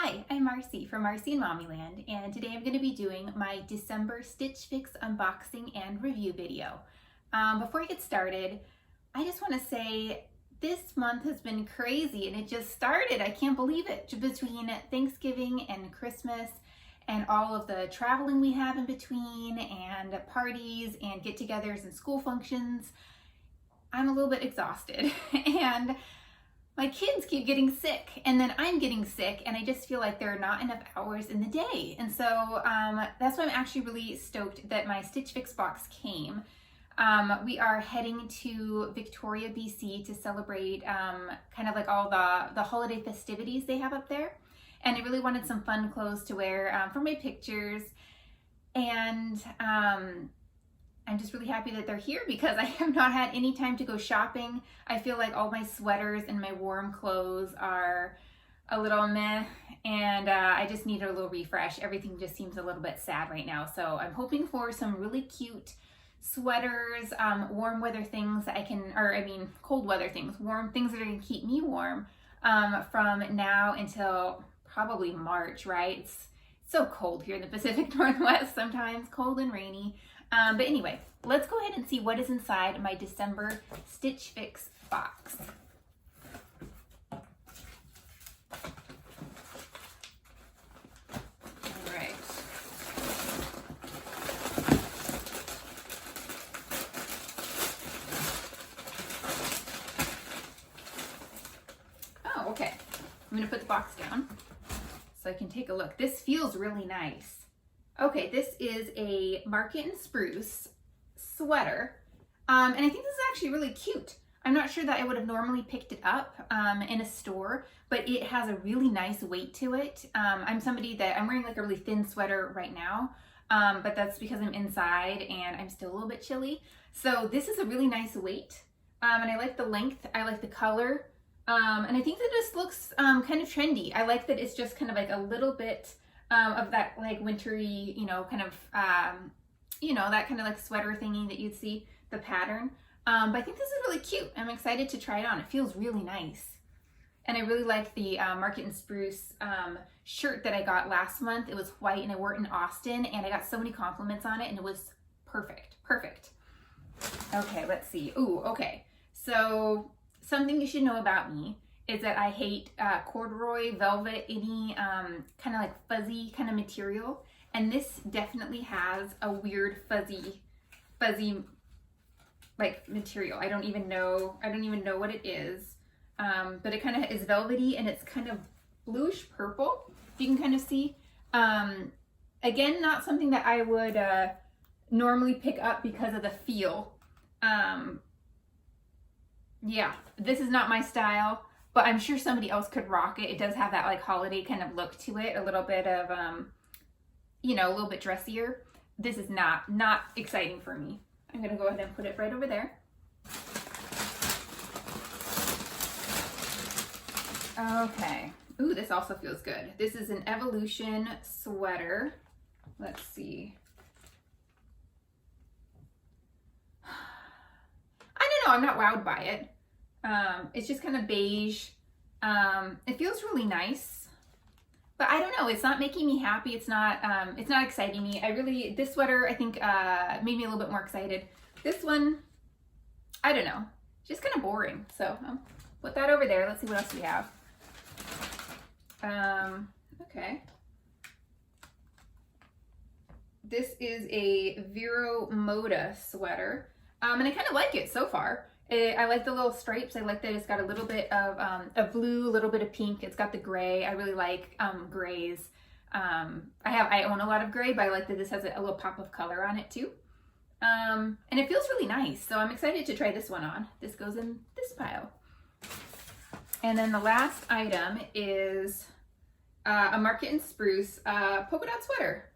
Hi, I'm Marcie from Marcie and Mommyland, and today I'm going to be doing my December Stitch Fix unboxing and review video. Before I get started, I just want to say this month has been crazy and it just started. I can't believe it. Between Thanksgiving and Christmas and all of the traveling we have in between and parties and get-togethers and school functions, I'm a little bit exhausted and my kids keep getting sick and then I'm getting sick and I just feel like there are not enough hours in the day. And so that's why I'm actually really stoked that my Stitch Fix box came. We are heading to Victoria, BC to celebrate kind of like all the holiday festivities they have up there. And I really wanted some fun clothes to wear for my pictures. And I'm just really happy that they're here because I have not had any time to go shopping. I feel like all my sweaters and my warm clothes are a little meh, and I just need a little refresh. Everything just seems a little bit sad right now. So I'm hoping for some really cute sweaters, warm weather things that I can, cold weather things, warm things that are gonna keep me warm from now until probably March, right? It's so cold here in the Pacific Northwest sometimes, cold and rainy. But anyway, let's go ahead and see what is inside my December Stitch Fix box. All right. Oh, okay. I'm going to put the box down so I can take a look. This feels really nice. Okay, this is a Marcie and Spruce sweater, and I think this is actually really cute. I'm not sure that I would have normally picked it up in a store, but it has a really nice weight to it. I'm wearing like a really thin sweater right now, but that's because I'm inside and I'm still a little bit chilly. So this is a really nice weight, and I like the length, I like the color, and I think that this looks kind of trendy. I like that it's just kind of like a little bit of that like wintry, kind of, that kind of like sweater thingy that you'd see, the pattern. But I think this is really cute. I'm excited to try it on. It feels really nice. And I really like the Marcie and Spruce shirt that I got last month. It was white and I wore it in Austin and I got so many compliments on it and it was perfect, perfect. Okay, let's see. Ooh, okay. So something you should know about me is that I hate corduroy, velvet, any kind of like fuzzy kind of material. And this definitely has a weird fuzzy like material. I don't even know what it is. But it kind of is velvety and it's kind of bluish purple, if you can kind of see. Again, not something that I would normally pick up because of the feel. Yeah, this is not my style. But I'm sure somebody else could rock it. It does have that like holiday kind of look to it. A little bit of, a little bit dressier. This is not exciting for me. I'm going to go ahead and put it right over there. Okay. Ooh, this also feels good. This is an Evolution sweater. Let's see. I don't know. I'm not wowed by it. It's just kind of beige. It feels really nice, but I don't know. It's not making me happy. It's not exciting me. This sweater, I think, made me a little bit more excited. This one, I don't know. Just kind of boring. So I'll put that over there. Let's see what else we have. Okay. This is a VERO MODA sweater. And I kind of like it so far. I like the little stripes. I like that it's got a little bit of blue, a little bit of pink. It's got the gray. I really like grays. I own a lot of gray, but I like that this has a little pop of color on it too. And it feels really nice. So I'm excited to try this one on. This goes in this pile. And then the last item is a Marcie and Spruce polka dot sweater.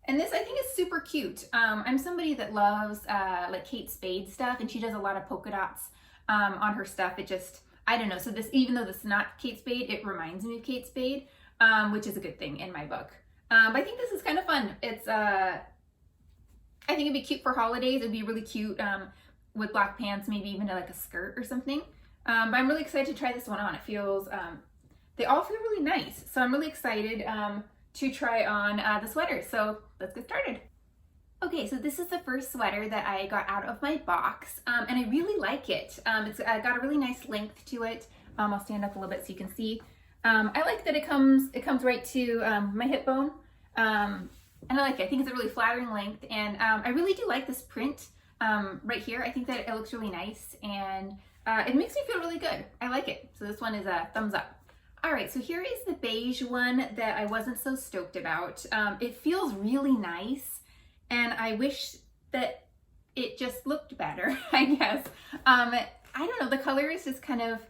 And this I think is super cute. I'm somebody that loves like Kate Spade stuff, and she does a lot of polka dots on her stuff. It just, I don't know. So this, even though this is not Kate Spade, it reminds me of Kate Spade, which is a good thing in my book. But I think this is kind of fun. It's, I think it'd be cute for holidays. It'd be really cute with black pants, maybe even like a skirt or something. But I'm really excited to try this one on. It feels, they all feel really nice. So I'm really excited to try on the sweater. So let's get started. Okay, so this is the first sweater that I got out of my box, and I really like it. It's got a really nice length to it. I'll stand up a little bit so you can see. I like that it comes right to my hip bone, and I like it. I think it's a really flattering length, and I really do like this print right here. I think that it looks really nice, and it makes me feel really good. I like it. So this one is a thumbs up. All right, so here is the beige one that I wasn't so stoked about. It feels really nice, and I wish that it just looked better, I guess. I don't know, the color is just kind of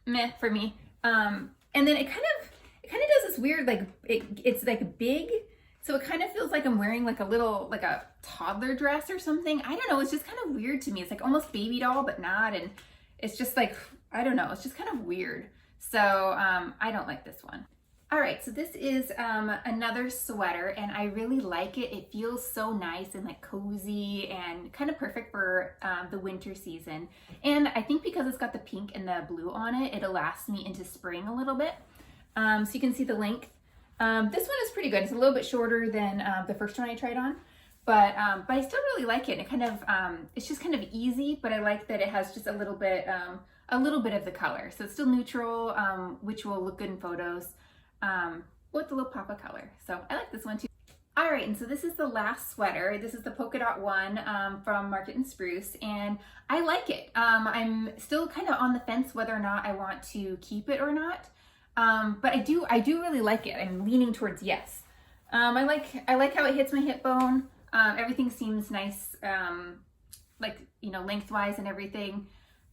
meh for me. And then it kind of does this weird, like, it's like big, so it kind of feels like I'm wearing like a toddler dress or something. I don't know, it's just kind of weird to me. It's like almost baby doll, but not, and it's just like, I don't know, it's just kind of weird. So I don't like this one. All right, so this is another sweater, and I really like it. It feels so nice and like cozy and kind of perfect for the winter season. And I think because it's got the pink and the blue on it, it'll last me into spring a little bit. So you can see the length. This one is pretty good. It's a little bit shorter than the first one I tried on, but I still really like it. It kind of it's just kind of easy, but I like that it has just a little bit of the color. So it's still neutral, which will look good in photos. With a little pop of color. So I like this one too. All right, and so this is the last sweater. This is the polka dot one from Marcie and Spruce, and I like it. I'm still kind of on the fence whether or not I want to keep it or not. But I do really like it. I'm leaning towards yes. I like how it hits my hip bone. Everything seems nice, like, you know, lengthwise and everything.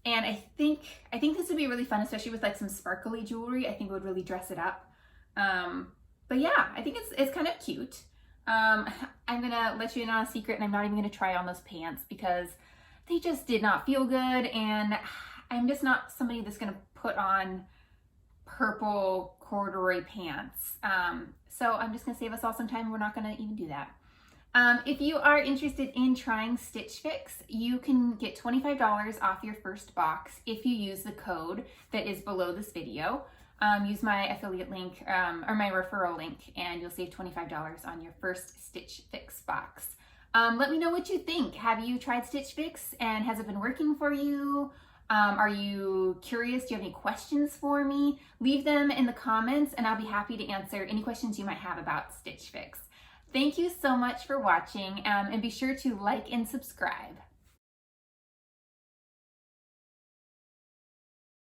And I think this would be really fun, especially with like some sparkly jewelry. I think it would really dress it up. But yeah, I think it's kind of cute. I'm gonna let you in on a secret, and I'm not even gonna try on those pants because they just did not feel good, and I'm just not somebody that's gonna put on purple corduroy pants. So I'm just gonna save us all some time. We're not gonna even do that. If you are interested in trying Stitch Fix, you can get $25 off your first box if you use the code that is below this video. Use my affiliate link or my referral link, and you'll save $25 on your first Stitch Fix box. Let me know what you think. Have you tried Stitch Fix, and has it been working for you? Are you curious? Do you have any questions for me? Leave them in the comments, and I'll be happy to answer any questions you might have about Stitch Fix. Thank you so much for watching, and be sure to like and subscribe.